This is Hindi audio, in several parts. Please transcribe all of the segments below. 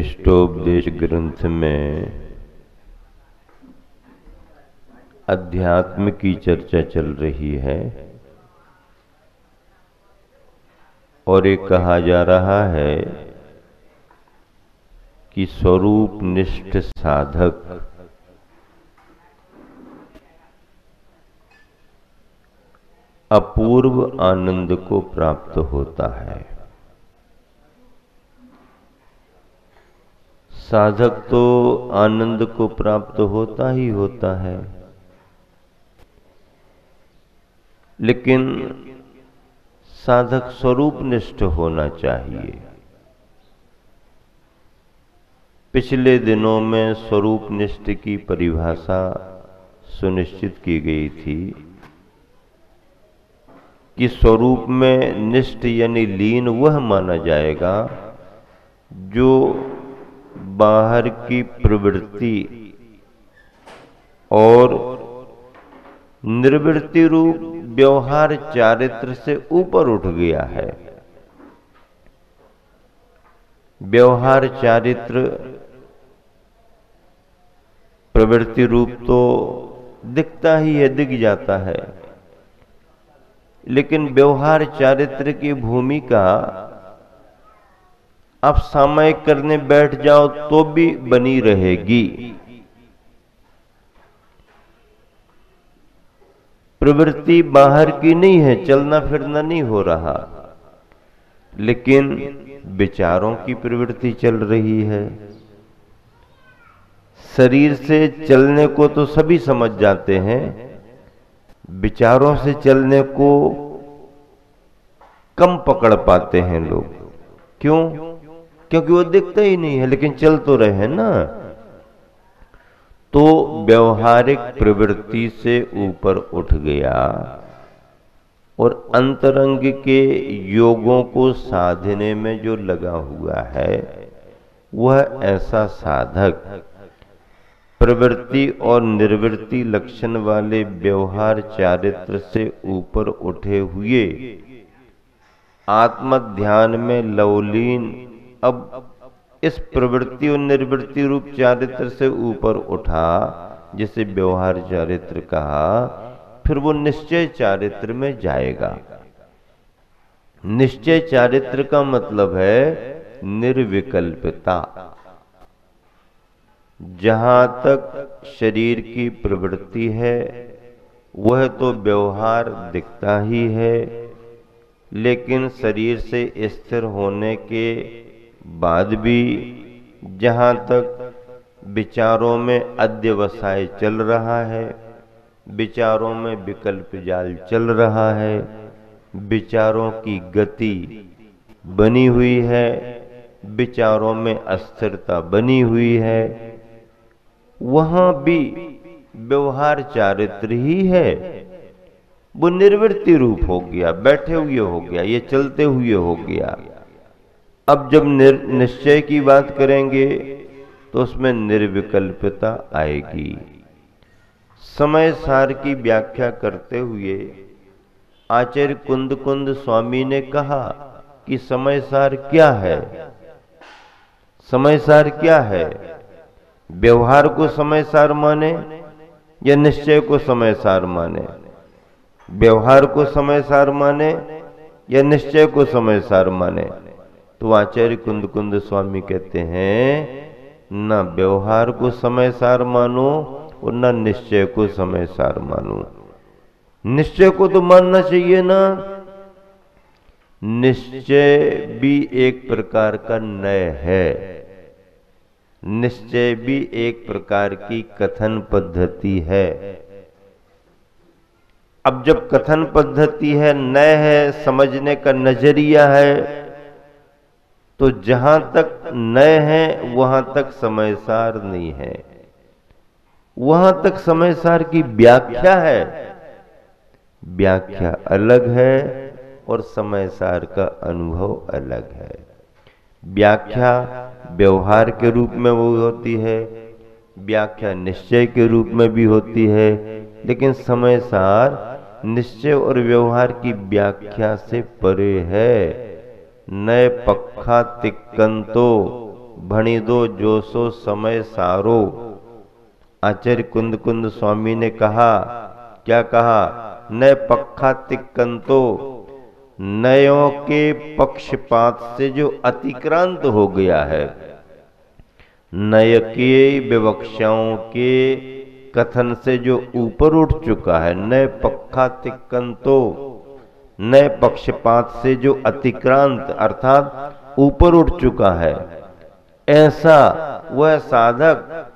इष्टोपदेश ग्रंथ में अध्यात्म की चर्चा चल रही है और ये कहा जा रहा है कि स्वरूप निष्ठ साधक अपूर्व आनंद को प्राप्त होता है। साधक तो आनंद को प्राप्त होता ही होता है, लेकिन साधक स्वरूप निष्ठ होना चाहिए। पिछले दिनों में स्वरूप निष्ठ की परिभाषा सुनिश्चित की गई थी कि स्वरूप में निष्ठ यानी लीन वह माना जाएगा जो बाहर की प्रवृत्ति और निर्वृत्ति रूप व्यवहार चारित्र से ऊपर उठ गया है। व्यवहार चारित्र प्रवृत्ति रूप तो दिखता ही है, दिख जाता है, लेकिन व्यवहार चारित्र की भूमिका आप सामायिक करने बैठ जाओ तो भी बनी रहेगी। प्रवृत्ति बाहर की नहीं है, चलना फिरना नहीं हो रहा, लेकिन विचारों की प्रवृत्ति चल रही है। शरीर से चलने को तो सभी समझ जाते हैं, विचारों से चलने को कम पकड़ पाते हैं लोग। क्यों? क्योंकि वो दिखता ही नहीं है, लेकिन चल तो रहे ना। तो व्यवहारिक प्रवृत्ति से ऊपर उठ गया और अंतरंग के योगों को साधने में जो लगा हुआ है वह ऐसा साधक प्रवृत्ति और निर्वृत्ति लक्षण वाले व्यवहार चारित्र से ऊपर उठे हुए आत्म ध्यान में लवलीन अब इस प्रवृत्ति और निर्वृत्ति रूप चारित्र से ऊपर उठा, जिसे व्यवहार चारित्र कहा, फिर वो निश्चय चारित्र में जाएगा। निश्चय चारित्र का मतलब है निर्विकल्पता। जहां तक शरीर की प्रवृत्ति है वह तो व्यवहार दिखता ही है, लेकिन शरीर से स्थिर होने के बाद भी जहां तक विचारों में अध्यवसाय चल रहा है, विचारों में विकल्प जाल चल रहा है, विचारों की गति बनी हुई है, विचारों में अस्थिरता बनी हुई है, वहां भी व्यवहार चारित्र ही है। वो निर्वृत्ति रूप हो गया, बैठे हुए हो गया, ये चलते हुए हो गया। अब जब निश्चय की बात करेंगे तो उसमें निर्विकल्पता आएगी। समय सार की व्याख्या करते हुए आचार्य कुंद कुंद स्वामी ने कहा कि समय सार क्या है? समय सार क्या है? व्यवहार को समय सार माने या निश्चय को समय सार माने? व्यवहार को समय सार माने या निश्चय को समय सार माने? तो आचार्य कुंद कुंद स्वामी कहते हैं न व्यवहार को समय सार मानो और न निश्चय को समय सार मानो। निश्चय को तो मानना चाहिए ना। निश्चय भी एक प्रकार का नय है, निश्चय भी एक प्रकार की कथन पद्धति है। अब जब कथन पद्धति है, नय है, समझने का नजरिया है, तो जहां तक नय है वहां तक समय सार नहीं है, वहां तक समय सार की व्याख्या है। व्याख्या अलग है और समय सार का अनुभव अलग है। व्याख्या व्यवहार के रूप में वो होती है, व्याख्या निश्चय के रूप में भी होती है, लेकिन समय सार निश्चय और व्यवहार की व्याख्या से परे है। नए पक्खा तिक्कंतो भणी दो जो सो समय सारो। आचार्य कुंद कुंद स्वामी ने कहा, क्या कहा? न पक्खा तिक्कंतो, नयों के पक्षपात से जो अतिक्रांत हो गया है, नय के विवक्षाओं के कथन से जो ऊपर उठ चुका है, न पक्खा तिक्कंतो, नए पक्षपात से जो अतिक्रांत अर्थात ऊपर उठ चुका है, ऐसा वह साधक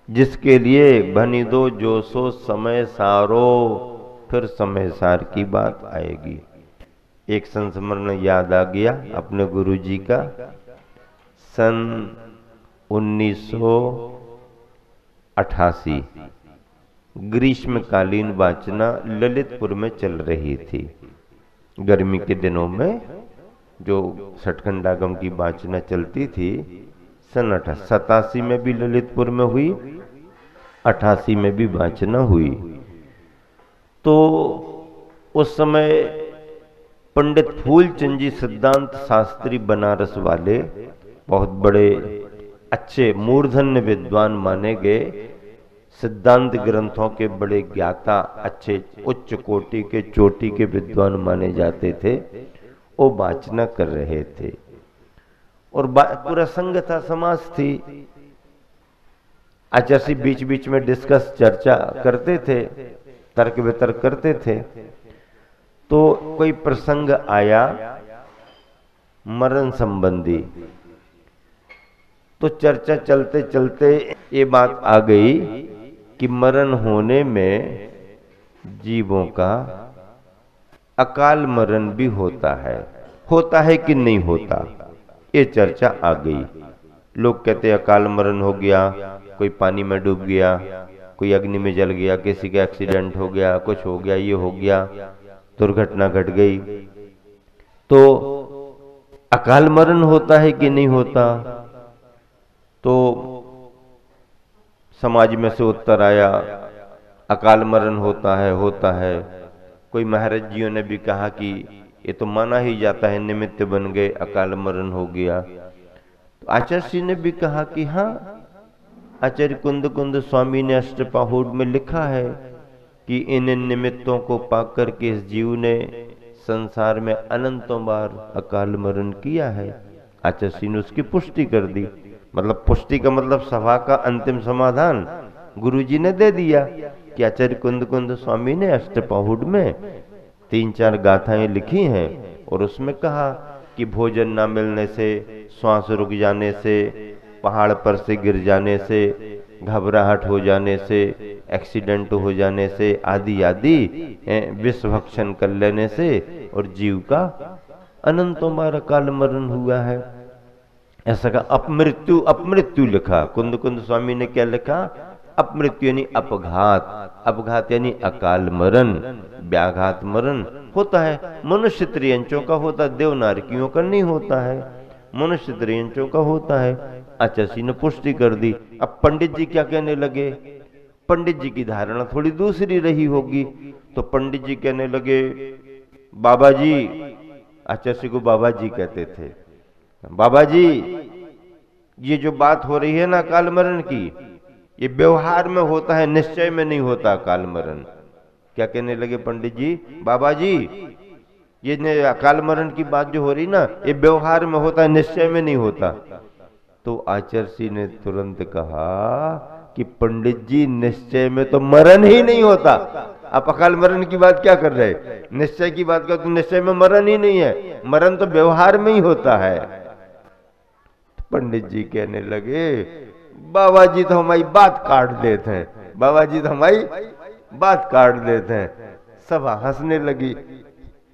जिसके लिए भनी दो जो सो समय सारो। फिर समय सार की बात आएगी। एक संस्मरण याद आ गया अपने गुरुजी का। सन 1988 ग्रीष्मकालीन वाचना ललितपुर में चल रही थी। गर्मी के दिनों में जो सठखंडागम की वाचना चलती थी, सन 87 में भी ललितपुर में हुई, 88 में भी वाचना हुई। तो उस समय पंडित फूलचंद जी सिद्धांत शास्त्री बनारस वाले, बहुत बड़े अच्छे मूर्धन्य विद्वान माने गए, सिद्धांत ग्रंथों के बड़े ज्ञाता, अच्छे उच्च कोटि के चोटी के विद्वान माने जाते थे, वो वाचना कर रहे थे। और पूरा संघ था, समाज थी। आचार्य बीच बीच में डिस्कस चर्चा करते थे, तर्क वितर्क करते थे। तो कोई प्रसंग आया मरण संबंधी, तो चर्चा चलते चलते ये बात आ गई कि मरण होने में जीवों का अकाल मरण भी होता है कि नहीं होता, ये चर्चा आ गई। लोग कहते अकाल मरण हो गया, कोई पानी में डूब गया, कोई अग्नि में जल गया, किसी का एक्सीडेंट हो गया, कुछ हो गया, ये हो गया, दुर्घटना घट गई, तो अकाल मरण होता है कि नहीं होता। तो समाज में से उत्तर आया, अकाल मरण होता है। कोई महाराज जियों ने भी कहा कि ये तो माना ही जाता है, निमित्त बन गए, अकाल मरण हो गया। तो आचार्य जी ने भी कहा कि हाँ, आचार्य कुंद कुंद स्वामी ने अष्टपाहुड़ में लिखा है कि इन निमित्तों को पाकर के इस जीव ने संसार में अनंतों बार अकाल मरण किया है। आचार्य जी ने उसकी पुष्टि कर दी। मतलब पुष्टि का मतलब सभा का अंतिम समाधान गुरुजी ने दे दिया कि आचार्य कुंद कुंद स्वामी ने अष्टपाहुड़ में 3-4 गाथाएं लिखी हैं, और उसमें कहा कि भोजन ना मिलने से, श्वास रुक जाने से, पहाड़ पर से गिर जाने से, घबराहट हो जाने से, एक्सीडेंट हो जाने से, आदि आदि विष भक्षण कर लेने से, और जीव का अनंतों बार अकाल मरण हुआ है। ऐसा का अपमृत्यु, अपमृत्यु लिखा। कुंद कुंद स्वामी ने क्या लिखा? अपमृत्यु यानी अपघात, अपघात यानी अकाल मरण, व्याघात मरण होता है। मनुष्य त्रियंचों का होता, देवनारकियों का नहीं होता है, मनुष्य त्रियंचों का होता है। आचार्य ने पुष्टि कर दी। अब पंडित जी क्या कहने लगे? पंडित जी की धारणा थोड़ी दूसरी रही होगी, तो पंडित जी कहने लगे, बाबा जी, आचार्य को बाबा जी कहते थे, बाबा जी ये जो बात हो रही है ना अकाल मरण की, ये व्यवहार में होता है, निश्चय में नहीं होता अकाल मरण। क्या कहने लगे पंडित जी? बाबा जी ये अकाल मरण की बात जो हो रही ना, ये व्यवहार में होता है, निश्चय में नहीं होता। तो आचार्य ने तुरंत कहा कि पंडित जी निश्चय में तो मरण ही नहीं होता, आप अकाल मरण की बात क्या कर रहे? निश्चय की बात कर, तो निश्चय में मरण ही नहीं है, मरण तो व्यवहार में ही होता है। पंडित जी कहने लगे, बाबा जी तो हमारी बात काट देते हैं, बाबा जी तो हमारी बात काट देते हैं। सभा हंसने लगी।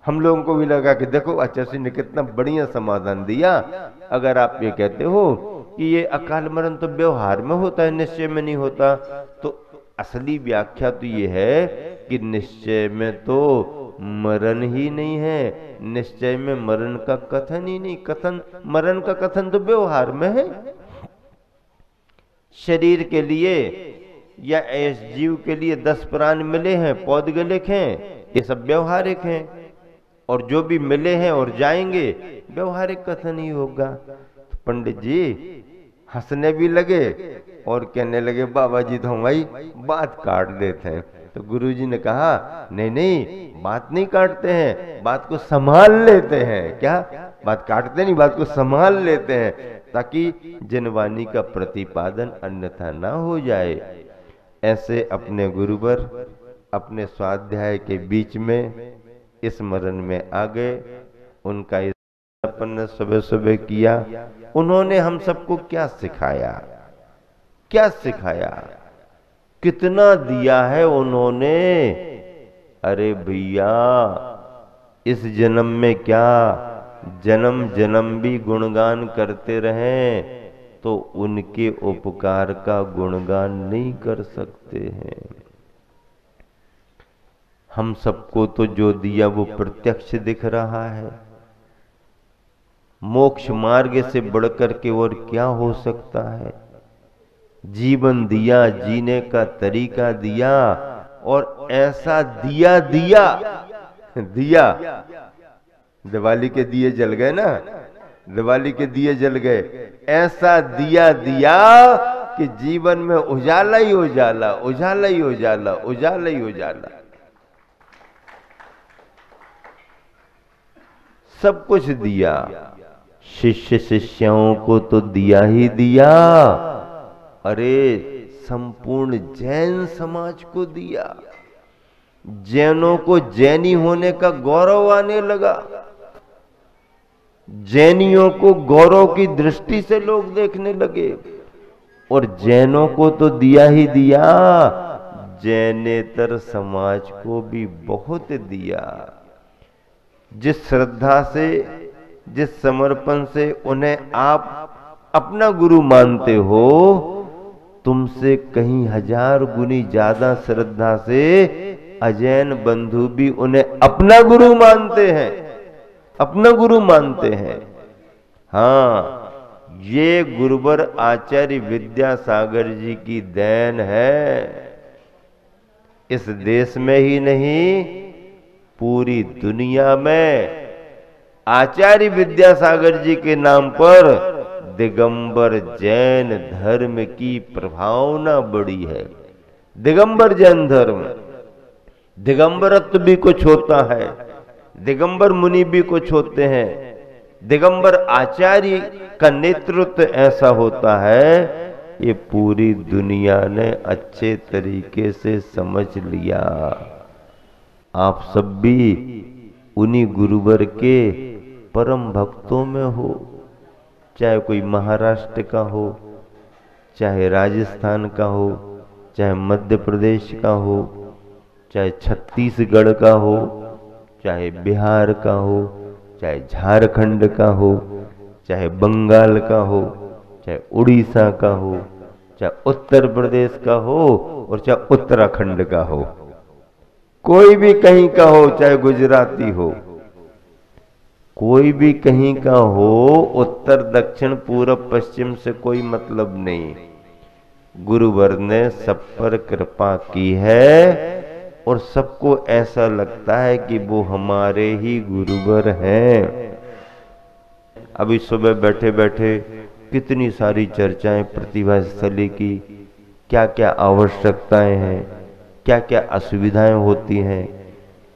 हम लोगों को भी लगा कि देखो आचार्य ने कितना बढ़िया समाधान दिया। अगर आप ये कहते हो कि ये अकाल मरण तो व्यवहार में होता है, निश्चय में नहीं होता, तो असली व्याख्या तो ये है कि निश्चय में तो मरण ही नहीं है, निश्चय में मरण का कथन ही नहीं। कथन, मरण का कथन तो व्यवहार में है। शरीर के लिए या इस जीव के लिए 10 प्राण मिले हैं, पौद्गलिक हैं, ये सब व्यवहारिक हैं, और जो भी मिले हैं और जाएंगे व्यवहारिक कथन ही होगा। पंडित जी हंसने भी लगे और कहने लगे बाबा जी तो हमारी बात काट देते हैं। तो गुरुजी ने कहा नहीं नहीं, बात नहीं काटते हैं, बात को संभाल लेते हैं। क्या बात काटते नहीं, बात को संभाल लेते हैं, ताकि जनवाणी का प्रतिपादन अन्यथा ना हो जाए। ऐसे अपने गुरुवर अपने स्वाध्याय के बीच में स्मरण में आ गए। उनका अपन ने सुबह सुबह किया। उन्होंने हम सबको क्या सिखाया, क्या सिखाया, कितना दिया है उन्होंने। अरे भैया, इस जन्म में क्या, जन्म जन्म भी गुणगान करते रहें तो उनके उपकार का गुणगान नहीं कर सकते हैं। हम सबको तो जो दिया वो प्रत्यक्ष दिख रहा है। मोक्ष मार्ग से बढ़कर के और क्या हो सकता है। जीवन दिया, जीने का तरीका दिया, और ऐसा दिया दिया दिया। दिवाली के दिए जल गए ना, दिवाली के दिए जल गए। ऐसा दिया दिया कि जीवन में उजाला ही उजाला, उजाला ही उजाला, उजाला ही उजाला। सब कुछ दिया। शिष्य शिष्यों को तो दिया ही दिया, अरे संपूर्ण जैन समाज को दिया। जैनों को जैनी होने का गौरव आने लगा। जैनियों को गौरव की दृष्टि से लोग देखने लगे। और जैनों को तो दिया ही दिया, जैनेतर समाज को भी बहुत दिया। जिस श्रद्धा से, जिस समर्पण से उन्हें आप अपना गुरु मानते हो, तुमसे कहीं हजार गुनी ज्यादा श्रद्धा से अजैन बंधु भी उन्हें अपना गुरु मानते हैं, अपना गुरु मानते हैं। हाँ, ये गुरुवर आचार्य विद्यासागर जी की देन है। इस देश में ही नहीं, पूरी दुनिया में आचार्य विद्यासागर जी के नाम पर दिगंबर जैन धर्म की प्रभावना बड़ी है। दिगंबर जैन धर्म, दिगंबरत्व भी कुछ होता है, दिगंबर मुनि भी कुछ होते हैं, दिगंबर आचार्य का नेतृत्व ऐसा होता है। ये पूरी दुनिया ने अच्छे तरीके से समझ लिया। आप सब भी उन्हीं गुरुवर के परम भक्तों में हो। चाहे कोई महाराष्ट्र का हो, चाहे राजस्थान का हो, चाहे मध्य प्रदेश का हो, चाहे छत्तीसगढ़ का हो, चाहे बिहार का हो, चाहे झारखंड का हो, चाहे बंगाल का हो, चाहे उड़ीसा का हो, चाहे उत्तर प्रदेश का हो, और चाहे उत्तराखंड का हो। कोई भी कहीं का हो, चाहे गुजराती हो, कोई भी कहीं का हो, उत्तर दक्षिण पूरब पश्चिम से कोई मतलब नहीं। गुरुवर ने सब पर कृपा की है और सबको ऐसा लगता है कि वो हमारे ही गुरुवर हैं। अभी सुबह बैठे बैठे कितनी सारी चर्चाएं प्रतिभा स्थली की, क्या क्या आवश्यकताएं हैं, क्या क्या असुविधाएं होती हैं,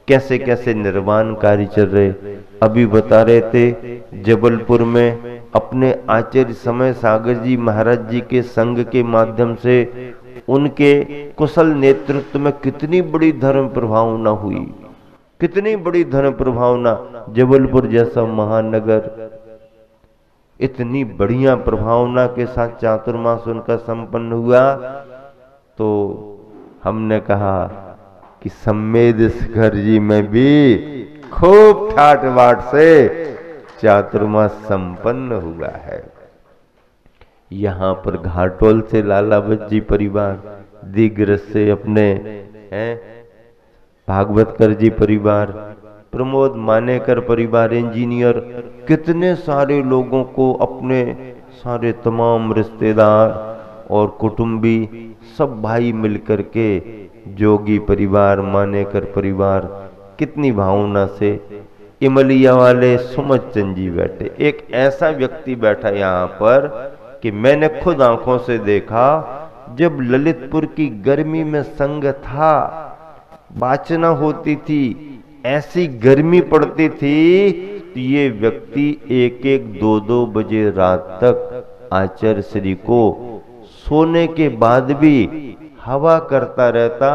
कैसे कैसे निर्माण कार्य चल रहे। अभी बता रहे थे जबलपुर में अपने आचार्य समय सागर जी महाराज जी के संघ के माध्यम से उनके कुशल नेतृत्व में कितनी बड़ी धर्म प्रभावना हुई, कितनी बड़ी धर्म प्रभावना। जबलपुर जैसा महानगर इतनी बढ़िया प्रभावना के साथ चातुर्मास उनका संपन्न हुआ। तो हमने कहा कि सम्मेद शिखर जी में भी खूब ठाट बाट से चातुर्मास संपन्न हुआ है। यहाँ पर घाटोल से लालावत जी परिवार, दिग्रस से अपने हैं भागवतकर जी परिवार, प्रमोद मानेकर परिवार इंजीनियर, कितने सारे लोगों को अपने सारे तमाम रिश्तेदार और कुटुंबी सब भाई मिलकर के, जोगी परिवार, मानेकर परिवार, कितनी भावना से इमलिया वाले सुमत चंद जी बैठे। एक ऐसा व्यक्ति बैठा यहाँ पर कि मैंने खुद आंखों से देखा, जब ललितपुर की गर्मी में संग था, वाचना होती थी, ऐसी गर्मी पड़ती थी, तो ये व्यक्ति 1-1, 2-2 बजे रात तक आचार्य श्री को सोने के बाद भी हवा करता रहता।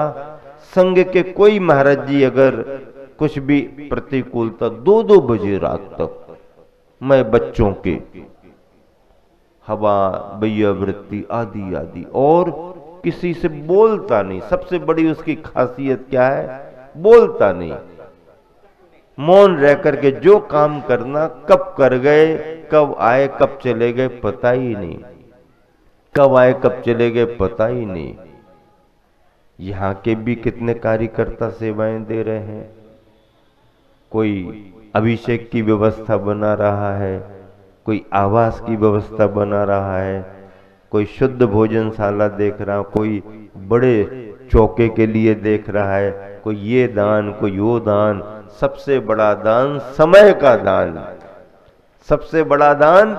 संग के कोई महाराज जी अगर कुछ भी प्रतिकूलता, 2-2 बजे रात तक मैं बच्चों के हवा, भैया वृत्ति आदि आदि, और किसी से बोलता नहीं। सबसे बड़ी उसकी खासियत क्या है? बोलता नहीं, मौन रह करके जो काम करना, कब कर गए, कब आए, कब चले गए पता ही नहीं, कब आए कब चले गए पता ही नहीं। यहाँ के भी कितने कार्यकर्ता सेवाएं दे रहे हैं। कोई अभिषेक की व्यवस्था बना रहा है, कोई आवास की व्यवस्था बना रहा है, कोई शुद्ध भोजनशाला देख रहा, कोई बड़े चौके के लिए देख रहा है, कोई ये दान, कोई वो दान। सबसे बड़ा दान समय का दान, सबसे बड़ा दान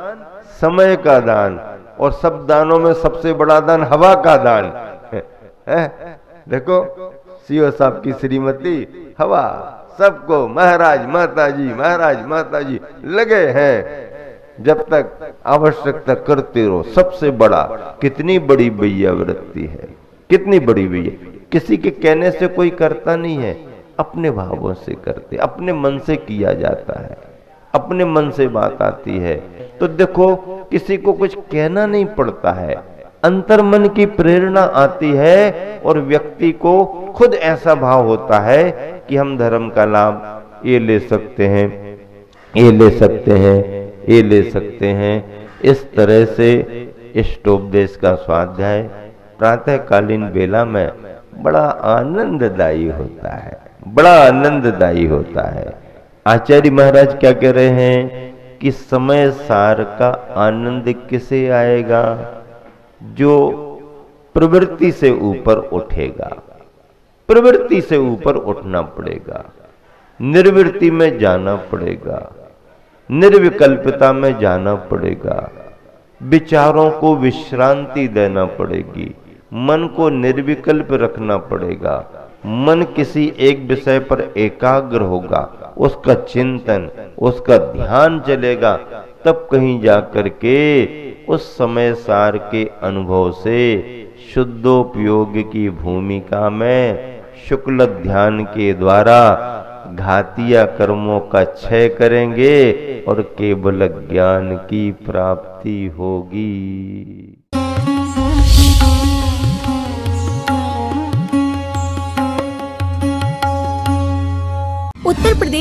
समय का दान, और सब दानों में सबसे बड़ा दान हवा का दान है। देखो सीओ साहब की श्रीमती हवा, सबको महाराज माताजी, महाराज माताजी लगे हैं, जब तक आवश्यकता करते रहो। सबसे बड़ा, कितनी बड़ी भैया वृत्ति है, कितनी बड़ी भैया। किसी के कहने से कोई करता नहीं है, अपने भावों से करते, अपने मन से किया जाता है, अपने मन से बात आती है। तो देखो किसी को कुछ कहना नहीं पड़ता है, अंतर मन की प्रेरणा आती है, और व्यक्ति को खुद ऐसा भाव होता है कि हम धर्म का लाभ ये ले सकते हैं, ये ले सकते हैं, ये ले सकते हैं। इस तरह से इष्टोपदेश का स्वाध्याय प्रातःकालीन बेला में बड़ा आनंददायी होता है, बड़ा आनंददायी होता है। आचार्य महाराज क्या कह रहे हैं कि समय सार का आनंद किसे आएगा? जो प्रवृत्ति से ऊपर उठेगा। प्रवृत्ति से ऊपर उठना पड़ेगा, निर्वृत्ति में जाना पड़ेगा, निर्विकल्पता में जाना पड़ेगा, विचारों को विश्रांति देना पड़ेगी, मन को निर्विकल्प रखना पड़ेगा। मन किसी एक विषय पर एकाग्र होगा, उसका चिंतन, उसका ध्यान चलेगा, तब कहीं जाकर के उस समय सार के अनुभव से शुद्धोपयोग की भूमिका में शुक्ल ध्यान के द्वारा घातिया कर्मों का क्षय करेंगे और केवल ज्ञान की प्राप्ति होगी। उत्तर प्रदेश